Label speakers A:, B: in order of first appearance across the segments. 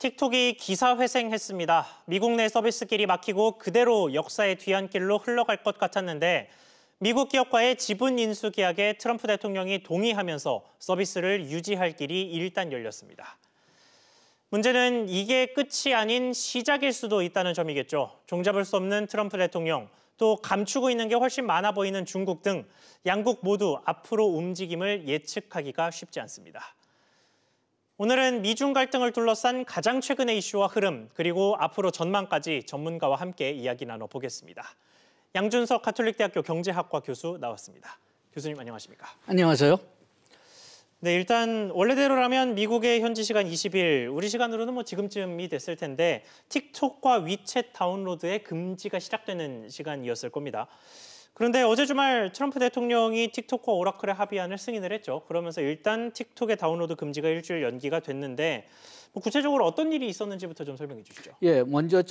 A: 틱톡이 기사회생했습니다. 미국 내 서비스길이 막히고 그대로 역사의 뒤안길로 흘러갈 것 같았는데 미국 기업과의 지분 인수 계약에 트럼프 대통령이 동의하면서 서비스를 유지할 길이 일단 열렸습니다. 문제는 이게 끝이 아닌 시작일 수도 있다는 점이겠죠. 종잡을 수 없는 트럼프 대통령, 또 감추고 있는 게 훨씬 많아 보이는 중국 등 양국 모두 앞으로 움직임을 예측하기가 쉽지 않습니다. 오늘은 미중 갈등을 둘러싼 가장 최근의 이슈와 흐름, 그리고 앞으로 전망까지 전문가와 함께 이야기 나눠보겠습니다. 양준석 가톨릭대학교 경제학과 교수 나왔습니다. 교수님 안녕하십니까?
B: 안녕하세요.
A: 네, 일단 원래대로라면 미국의 현지 시간 20일, 우리 시간으로는 뭐 지금쯤이 됐을 텐데 틱톡과 위챗 다운로드의 금지가 시작되는 시간이었을 겁니다. 그런데 어제 주말 트럼프 대통령이 틱톡과 오라클의 합의안을 승인을 했죠. 그러면서 일단 틱톡의 다운로드 금지가 일주일 연기가 됐는데 뭐 구체적으로 어떤 일이 있었는지부터 좀 설명해 주시죠.
B: 예, 먼저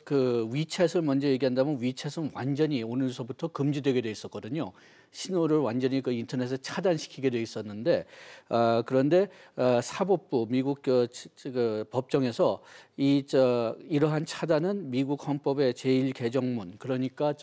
B: 그 위챗을 먼저 얘기한다면 위챗은 완전히 오늘서부터 금지되게 돼 있었거든요. 신호를 완전히 그 인터넷에 차단시키게 돼 있었는데 그런데 사법부 미국 그 법정에서 이러한 차단은 미국 헌법의 제1개정문 그러니까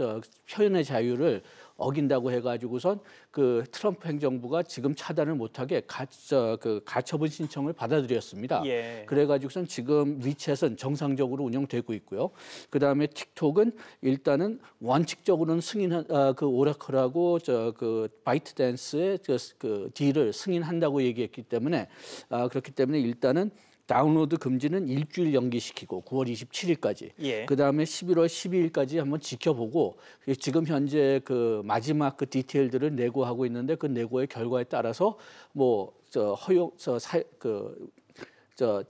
B: 표현의 자유를 어긴다고 해가지고선 그 트럼프 행정부가 지금 차단을 못하게 가처분 신청을 받아들였습니다.
A: 예.
B: 그래가지고선 지금 위챗은 정상적으로 운영되고 있고요. 그 다음에 틱톡은 일단은 원칙적으로는 승인한 그 오라클하고 그 바이트댄스의 그 딜을 승인한다고 얘기했기 때문에 그렇기 때문에 일단은 다운로드 금지는 일주일 연기시키고 9월 27일까지,
A: 예.
B: 그 다음에 11월 12일까지 한번 지켜보고 지금 현재 그 마지막 그 디테일들을 내고하고 있는데 그 내고의 결과에 따라서 뭐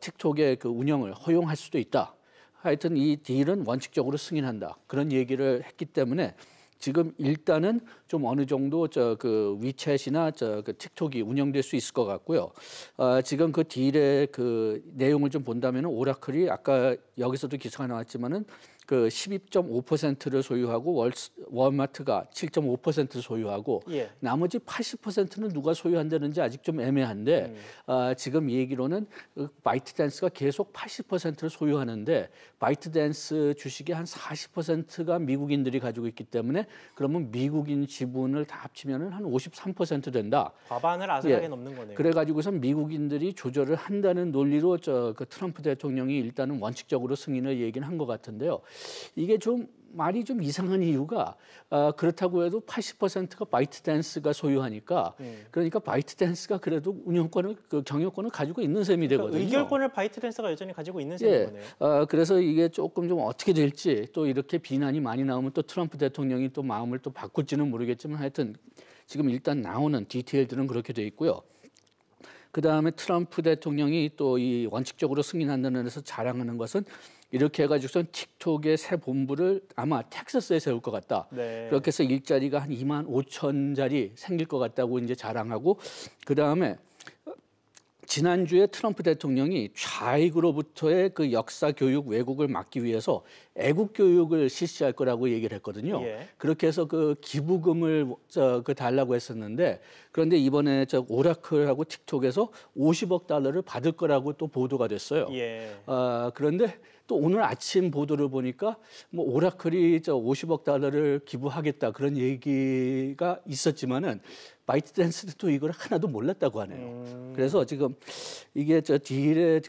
B: 틱톡의 그 운영을 허용할 수도 있다. 하여튼 이 딜은 원칙적으로 승인한다. 그런 얘기를 했기 때문에 지금 일단은 좀 어느 정도 그 위챗이나 그 틱톡이 운영될 수 있을 것 같고요. 지금 그 딜의 그 내용을 좀 본다면 오라클이 아까 여기서도 기사가 나왔지만은 그 12.5%를 소유하고 월마트가 7.5% 소유하고
A: 예.
B: 나머지 80%는 누가 소유한다는지 아직 좀 애매한데 지금 얘기로는 바이트댄스가 계속 80%를 소유하는데 바이트댄스 주식의 한 40%가 미국인들이 가지고 있기 때문에 그러면 미국인 지분을 다 합치면은 한 53% 된다.
A: 과반을 아슬하게 넘는 거네요.
B: 그래가지고선 미국인들이 조절을 한다는 논리로 그 트럼프 대통령이 일단은 원칙적으로 승인을 얘기는 한 것 같은데요. 이게 좀 말이 좀 이상한 이유가 그렇다고 해도 80%가 바이트댄스가 소유하니까 그러니까 바이트댄스가 그래도 운영권을 그 경영권을 가지고 있는 셈이 되거든요.
A: 그러니까 의결권을 바이트댄스가 여전히 가지고 있는 셈인 거네요.
B: 그래서 이게 조금 좀 어떻게 될지 또 이렇게 비난이 많이 나오면 또 트럼프 대통령이 또 마음을 또 바꿀지는 모르겠지만 하여튼 지금 일단 나오는 디테일들은 그렇게 돼 있고요. 그 다음에 트럼프 대통령이 또 이 원칙적으로 승인한다는 데서 자랑하는 것은 이렇게 해가지고선 틱톡의 새 본부를 아마 텍사스에 세울 것 같다.
A: 네.
B: 그렇게 해서 일자리가 한 2만 5천 자리 생길 것 같다고 이제 자랑하고 그 다음에 지난주에 트럼프 대통령이 좌익으로부터의 그 역사 교육 왜곡을 막기 위해서 애국 교육을 실시할 거라고 얘기를 했거든요.
A: 예.
B: 그렇게 해서 그 기부금을 달라고 했었는데 그런데 이번에 오라클하고 틱톡에서 50억 달러를 받을 거라고 또 보도가 됐어요.
A: 예.
B: 그런데 또 오늘 아침 보도를 보니까 뭐 오라클이 50억 달러를 기부하겠다 그런 얘기가 있었지만은 바이트댄스도 또 이걸 하나도 몰랐다고 하네요. 그래서 지금 이게 딜의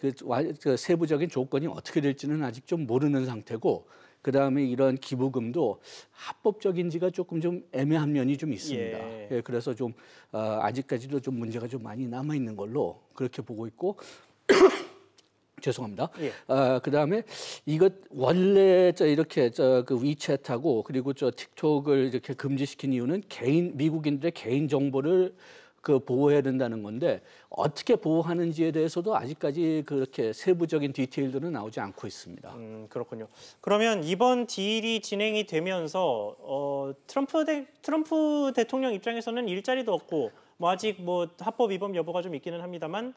B: 그 세부적인 조건이 어떻게 될지는 아직 좀 모르는 상태고 그 다음에 이런 기부금도 합법적인지가 조금 좀 애매한 면이 좀 있습니다. 예, 그래서 좀 아직까지도 좀 문제가 좀 많이 남아 있는 걸로 그렇게 보고 있고. 죄송합니다.
A: 예.
B: 그다음에 이것 원래 이렇게 그 위챗하고 그리고 틱톡을 이렇게 금지시킨 이유는 미국인들의 개인 정보를 그 보호해야 된다는 건데 어떻게 보호하는지에 대해서도 아직까지 그렇게 세부적인 디테일들은 나오지 않고 있습니다.
A: 그렇군요. 그러면 이번 딜이 진행이 되면서 트럼프 대통령 입장에서는 일자리도 없고 뭐 아직 뭐 합법 위반 여부가 좀 있기는 합니다만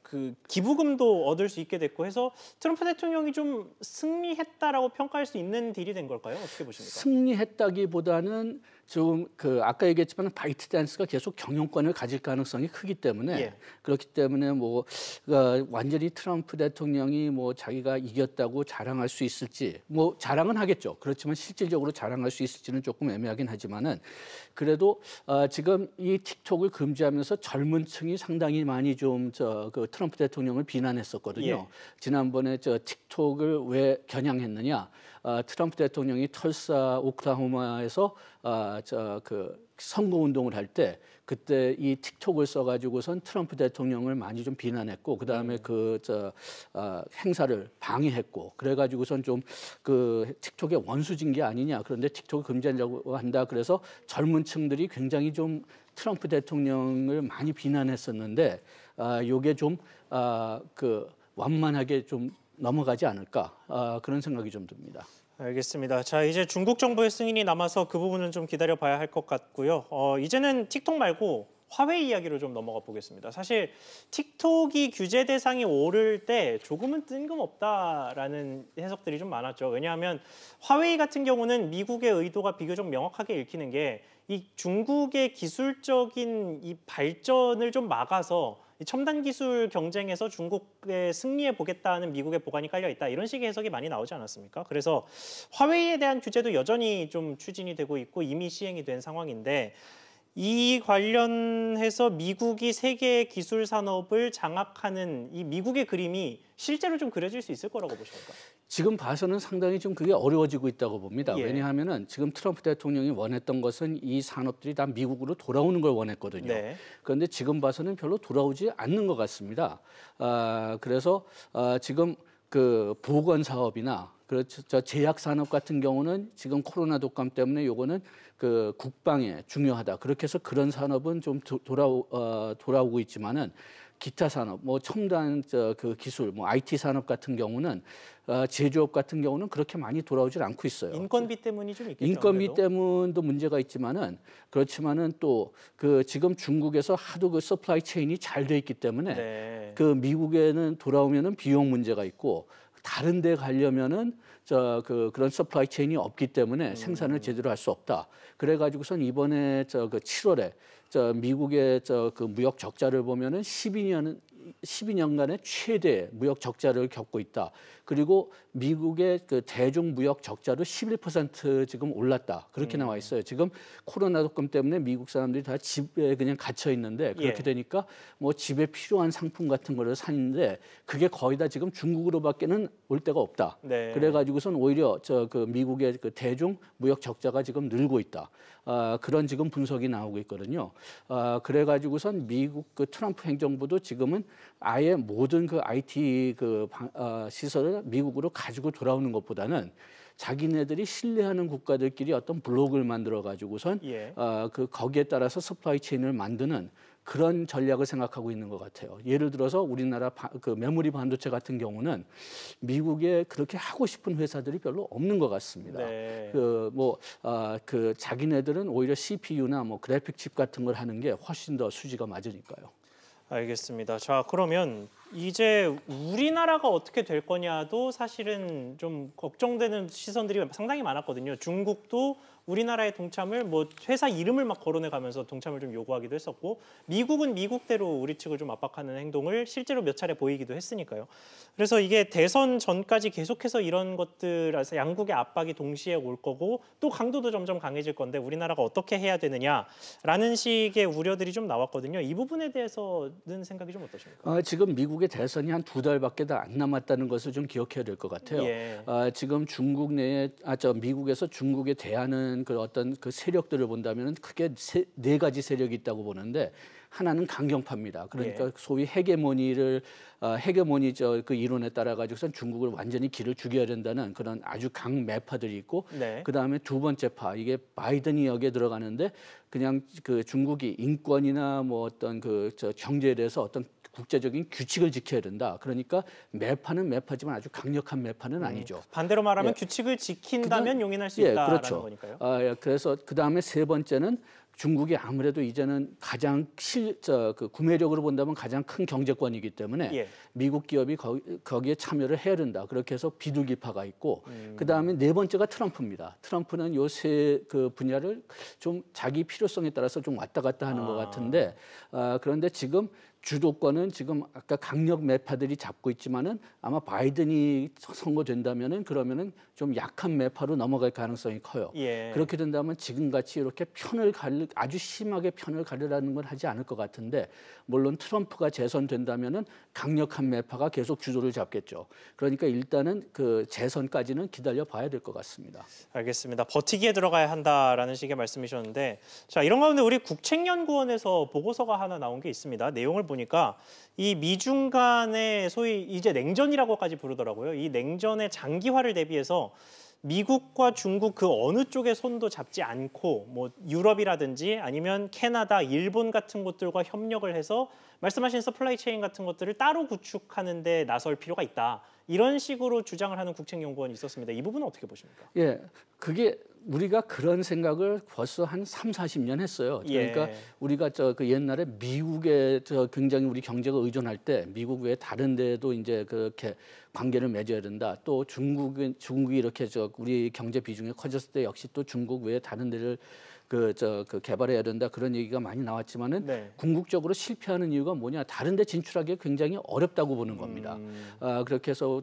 A: 그 기부금도 얻을 수 있게 됐고 해서 트럼프 대통령이 좀 승리했다라고 평가할 수 있는 딜이 된 걸까요? 어떻게 보십니까?
B: 승리했다기보다는 좀 그 아까 얘기했지만 바이트댄스가 계속 경영권을 가질 가능성이 크기 때문에
A: 예.
B: 그렇기 때문에 뭐 그러니까 완전히 트럼프 대통령이 뭐 자기가 이겼다고 자랑할 수 있을지 뭐 자랑은 하겠죠. 그렇지만 실질적으로 자랑할 수 있을지는 조금 애매하긴 하지만은 그래도 지금 이 틱톡을 금지하면서 젊은 층이 상당히 많이 좀 그 트럼프 대통령을 비난했었거든요.
A: 예.
B: 지난번에 틱톡을 왜 겨냥했느냐? 트럼프 대통령이 털사 오클라호마에서 그 선거 운동을 할 때 그때 이 틱톡을 써가지고선 트럼프 대통령을 많이 좀 비난했고 그 다음에 행사를 방해했고 그래가지고선 좀 그 틱톡의 원수진 게 아니냐. 그런데 틱톡을 금지하려고 한다. 그래서 젊은층들이 굉장히 좀 트럼프 대통령을 많이 비난했었는데 요게 좀 그 완만하게 좀 넘어가지 않을까 그런 생각이 좀 듭니다.
A: 알겠습니다. 자, 이제 중국 정부의 승인이 남아서 그 부분은 좀 기다려봐야 할 것 같고요. 이제는 틱톡 말고 화웨이 이야기로 좀 넘어가 보겠습니다. 사실 틱톡이 규제 대상이 오를 때 조금은 뜬금없다라는 해석들이 좀 많았죠. 왜냐하면 화웨이 같은 경우는 미국의 의도가 비교적 명확하게 읽히는 게 이 중국의 기술적인 이 발전을 좀 막아서 이 첨단 기술 경쟁에서 중국에 승리해 보겠다는 미국의 보관이 깔려 있다. 이런 식의 해석이 많이 나오지 않았습니까? 그래서 화웨이에 대한 규제도 여전히 좀 추진이 되고 있고 이미 시행이 된 상황인데 이 관련해서 미국이 세계 기술 산업을 장악하는 이 미국의 그림이 실제로 좀 그려질 수 있을 거라고 보십니까?
B: 지금 봐서는 상당히 좀 그게 어려워지고 있다고 봅니다.
A: 예.
B: 왜냐하면은 지금 트럼프 대통령이 원했던 것은 이 산업들이 다 미국으로 돌아오는 걸 원했거든요.
A: 네.
B: 그런데 지금 봐서는 별로 돌아오지 않는 것 같습니다. 그래서 지금 그 보건 사업이나 그렇죠. 제약 산업 같은 경우는 지금 코로나 독감 때문에 요거는 그 국방에 중요하다. 그렇게 해서 그런 산업은 좀 돌아오고 있지만은 기타 산업, 뭐 첨단 그 기술, 뭐 IT 산업 같은 경우는 제조업 같은 경우는 그렇게 많이 돌아오질 않고 있어요.
A: 인건비 때문이 좀 있겠죠.
B: 인건비
A: 아무래도.
B: 때문도 문제가 있지만은 그렇지만은 또 그 지금 중국에서 하도 그 서플라이 체인이 잘 돼 있기 때문에
A: 네.
B: 그 미국에는 돌아오면은 비용 문제가 있고 다른 데 가려면은 그런 서플라이 체인이 없기 때문에 생산을 제대로 할 수 없다. 그래 가지고선 이번에 그 7월에 미국의 그 무역 적자를 보면은 12년간의 최대 무역 적자를 겪고 있다. 그리고 미국의 그 대중 무역 적자도 11% 지금 올랐다. 그렇게 나와 있어요. 지금 코로나 독감 때문에 미국 사람들이 다 집에 그냥 갇혀 있는데 그렇게
A: 예.
B: 되니까 뭐 집에 필요한 상품 같은 거를 사는데 그게 거의 다 지금 중국으로밖에는 올 데가 없다.
A: 네.
B: 그래가지고선 오히려 그 미국의 그 대중 무역 적자가 지금 늘고 있다. 그런 지금 분석이 나오고 있거든요. 그래가지고선 미국 그 트럼프 행정부도 지금은 아예 모든 그 IT 시설을 미국으로 가지고 돌아오는 것보다는 자기네들이 신뢰하는 국가들끼리 어떤 블록을 만들어 가지고선
A: 예.
B: 거기에 따라서 서플라이 체인을 만드는 그런 전략을 생각하고 있는 것 같아요. 예를 들어서 우리나라 그 메모리 반도체 같은 경우는 미국에 그렇게 하고 싶은 회사들이 별로 없는 것 같습니다.
A: 네.
B: 그 자기네들은 오히려 CPU나 뭐 그래픽 칩 같은 걸 하는 게 훨씬 더 수지가 맞으니까요.
A: 알겠습니다. 자, 그러면 이제 우리나라가 어떻게 될 거냐도 사실은 좀 걱정되는 시선들이 상당히 많았거든요. 중국도 우리나라의 동참을 뭐 회사 이름을 막 거론해 가면서 동참을 좀 요구하기도 했었고 미국은 미국대로 우리 측을 좀 압박하는 행동을 실제로 몇 차례 보이기도 했으니까요. 그래서 이게 대선 전까지 계속해서 이런 것들에서 양국의 압박이 동시에 올 거고 또 강도도 점점 강해질 건데 우리나라가 어떻게 해야 되느냐라는 식의 우려들이 좀 나왔거든요. 이 부분에 대해서는 생각이 좀 어떠십니까?
B: 지금 미국의 대선이 한 2달밖에 안 남았다는 것을 좀 기억해야 될 것 같아요.
A: 예.
B: 지금 중국 내에 미국에서 중국에 대하는 그 어떤 그 세력들을 본다면 크게 네 가지 세력이 있다고 보는데 하나는 강경파입니다. 그러니까
A: 예.
B: 소위 그 이론에 따라 가지고선 중국을 완전히 길을 죽여야 된다는 그런 아주 강매파들이 있고
A: 네.
B: 그 다음에 두 번째 파 이게 바이든이 여기에 들어가는데 그냥 그 중국이 인권이나 뭐 어떤 경제에 대해서 어떤 국제적인 규칙을 지켜야 된다. 그러니까 매파는 매파지만 아주 강력한 매파는 아니죠.
A: 반대로 말하면
B: 예.
A: 규칙을 지킨다면 용인할 수
B: 예,
A: 있다라는
B: 그렇죠.
A: 거니까요.
B: 그래서 그 다음에 세 번째는 중국이 아무래도 이제는 가장 그 구매력으로 본다면 가장 큰 경제권이기 때문에
A: 예.
B: 미국 기업이 거기에 참여를 해야 된다. 그렇게 해서 비둘기파가 있고 그다음에 네 번째가 트럼프입니다. 트럼프는 요새 그 분야를 좀 자기 필요성에 따라서 좀 왔다 갔다 하는 것 같은데 그런데 지금 주도권은 지금 아까 강력 매파들이 잡고 있지만은 아마 바이든이 선거된다면은 그러면은 좀 약한 매파로 넘어갈 가능성이 커요.
A: 예.
B: 그렇게 된다면 지금같이 이렇게 아주 심하게 편을 가르라는 건 하지 않을 것 같은데 물론 트럼프가 재선된다면은 강력한 매파가 계속 주도를 잡겠죠. 그러니까 일단은 그 재선까지는 기다려 봐야 될 것 같습니다.
A: 알겠습니다. 버티기에 들어가야 한다라는 식의 말씀이셨는데 자, 이런 가운데 우리 국책연구원에서 보고서가 하나 나온 게 있습니다. 내용을 보니까 이 미중 간의 소위 이제 냉전이라고까지 부르더라고요. 이 냉전의 장기화를 대비해서 미국과 중국 그 어느 쪽의 손도 잡지 않고 뭐 유럽이라든지 아니면 캐나다, 일본 같은 곳들과 협력을 해서 말씀하신 서플라이 체인 같은 것들을 따로 구축하는 데 나설 필요가 있다. 이런 식으로 주장을 하는 국책연구원이 있었습니다. 이 부분은 어떻게 보십니까?
B: 예, 그게 우리가 그런 생각을 벌써 한 3, 40년 했어요. 그러니까
A: 예.
B: 우리가 그 옛날에 미국에 굉장히 우리 경제가 의존할 때 미국 외에 다른 데도 이제 그렇게 관계를 맺어야 된다. 또 중국이 이렇게 우리 경제 비중이 커졌을 때 역시 또 중국 외에 다른 데를 그 개발해야 된다 그런 얘기가 많이 나왔지만은
A: 네.
B: 궁극적으로 실패하는 이유가 뭐냐? 다른 데 진출하기 굉장히 어렵다고 보는 겁니다. 그렇게 해서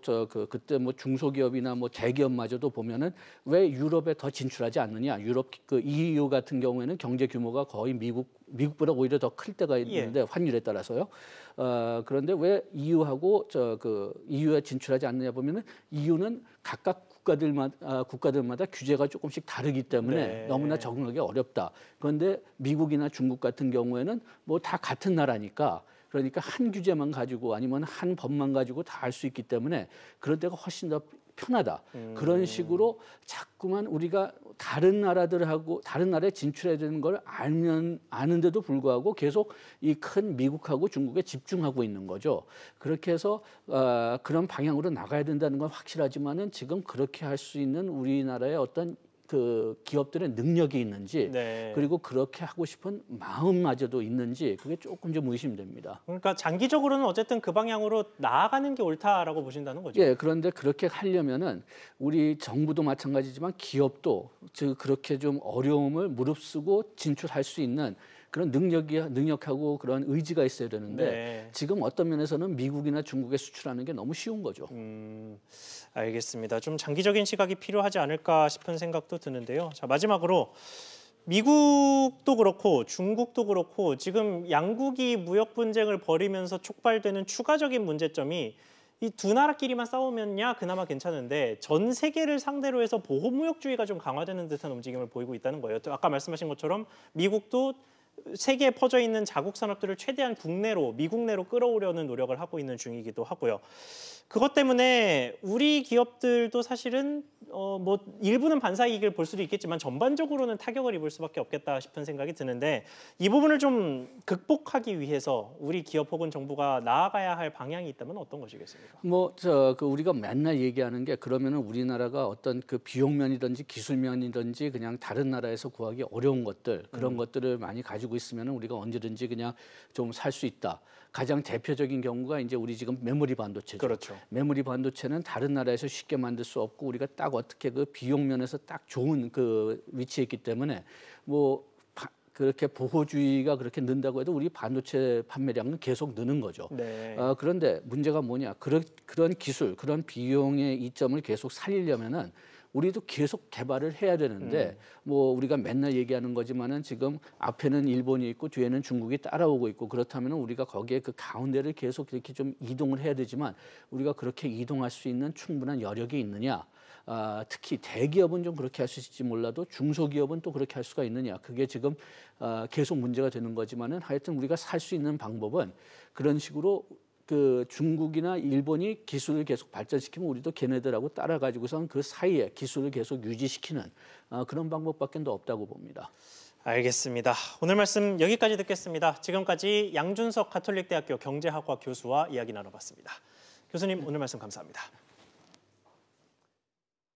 B: 그때 뭐 중소기업이나 뭐 대기업마저도 보면은 왜 유럽에 더 진출하지 않느냐? 유럽 그 EU 같은 경우에는 경제 규모가 거의 미국보다 오히려 더 클 때가 있는데 환율에 따라서요. 그런데 왜 EU하고 EU에 진출하지 않느냐 보면은 EU는 각각 국가들마다 규제가 조금씩 다르기 때문에
A: 네.
B: 너무나 적응하기 어렵다. 그런데 미국이나 중국 같은 경우에는 뭐 다 같은 나라니까 그러니까 한 규제만 가지고 아니면 한 법만 가지고 다 할 수 있기 때문에 그런 데가 훨씬 더 편하다. 그런 식으로 자꾸만 우리가 다른 나라에 진출해야 되는 걸 아는데도 불구하고 계속 이 큰 미국하고 중국에 집중하고 있는 거죠. 그렇게 해서 그런 방향으로 나가야 된다는 건 확실하지만은 지금 그렇게 할 수 있는 우리나라의 어떤 그 기업들의 능력이 있는지
A: 네.
B: 그리고 그렇게 하고 싶은 마음마저도 있는지 그게 조금 좀 의심됩니다.
A: 그러니까 장기적으로는 어쨌든 그 방향으로 나아가는 게 옳다라고 보신다는 거죠.
B: 예, 그런데 그렇게 하려면은 우리 정부도 마찬가지지만 기업도 즉 그렇게 좀 어려움을 무릅쓰고 진출할 수 있는 그런 능력하고 그런 의지가 있어야 되는데
A: 네.
B: 지금 어떤 면에서는 미국이나 중국에 수출하는 게 너무 쉬운 거죠.
A: 알겠습니다. 좀 장기적인 시각이 필요하지 않을까 싶은 생각도 드는데요. 자, 마지막으로 미국도 그렇고 중국도 그렇고 지금 양국이 무역 분쟁을 벌이면서 촉발되는 추가적인 문제점이 이 두 나라끼리만 싸우면야 그나마 괜찮은데 전 세계를 상대로 해서 보호무역주의가 좀 강화되는 듯한 움직임을 보이고 있다는 거예요. 또 아까 말씀하신 것처럼 미국도 세계에 퍼져 있는 자국 산업들을 최대한 국내로, 미국 내로 끌어오려는 노력을 하고 있는 중이기도 하고요. 그것 때문에 우리 기업들도 사실은 뭐 일부는 반사이익을 볼 수도 있겠지만 전반적으로는 타격을 입을 수밖에 없겠다 싶은 생각이 드는데 이 부분을 좀 극복하기 위해서 우리 기업 혹은 정부가 나아가야 할 방향이 있다면 어떤 것이겠습니까?
B: 우리가 맨날 얘기하는 게 그러면은 우리나라가 어떤 그 비용면이든지 기술면이든지 그냥 다른 나라에서 구하기 어려운 것들 그런 것들을 많이 가지고 있으면은 우리가 언제든지 그냥 좀 살 수 있다. 가장 대표적인 경우가 이제 우리 지금 메모리 반도체죠.
A: 그렇죠.
B: 메모리 반도체는 다른 나라에서 쉽게 만들 수 없고 우리가 딱 어떻게 그 비용 면에서 딱 좋은 그 위치에 있기 때문에 뭐 그렇게 보호주의가 그렇게 는다고 해도 우리 반도체 판매량은 계속 느는 거죠.
A: 네.
B: 그런데 문제가 뭐냐? 그런 기술, 그런 비용의 이점을 계속 살리려면은 우리도 계속 개발을 해야 되는데 뭐 우리가 맨날 얘기하는 거지만은 지금 앞에는 일본이 있고 뒤에는 중국이 따라오고 있고 그렇다면 우리가 거기에 그 가운데를 계속 이렇게 좀 이동을 해야 되지만 우리가 그렇게 이동할 수 있는 충분한 여력이 있느냐? 특히 대기업은 좀 그렇게 할 수 있을지 몰라도 중소기업은 또 그렇게 할 수가 있느냐? 그게 지금 계속 문제가 되는 거지만은 하여튼 우리가 살 수 있는 방법은 그런 식으로 그 중국이나 일본이 기술을 계속 발전시키면 우리도 걔네들하고 따라가지고선 그 사이에 기술을 계속 유지시키는 그런 방법밖에 더 없다고 봅니다.
A: 알겠습니다. 오늘 말씀 여기까지 듣겠습니다. 지금까지 양준석 가톨릭대학교 경제학과 교수와 이야기 나눠봤습니다. 교수님 오늘 말씀 감사합니다.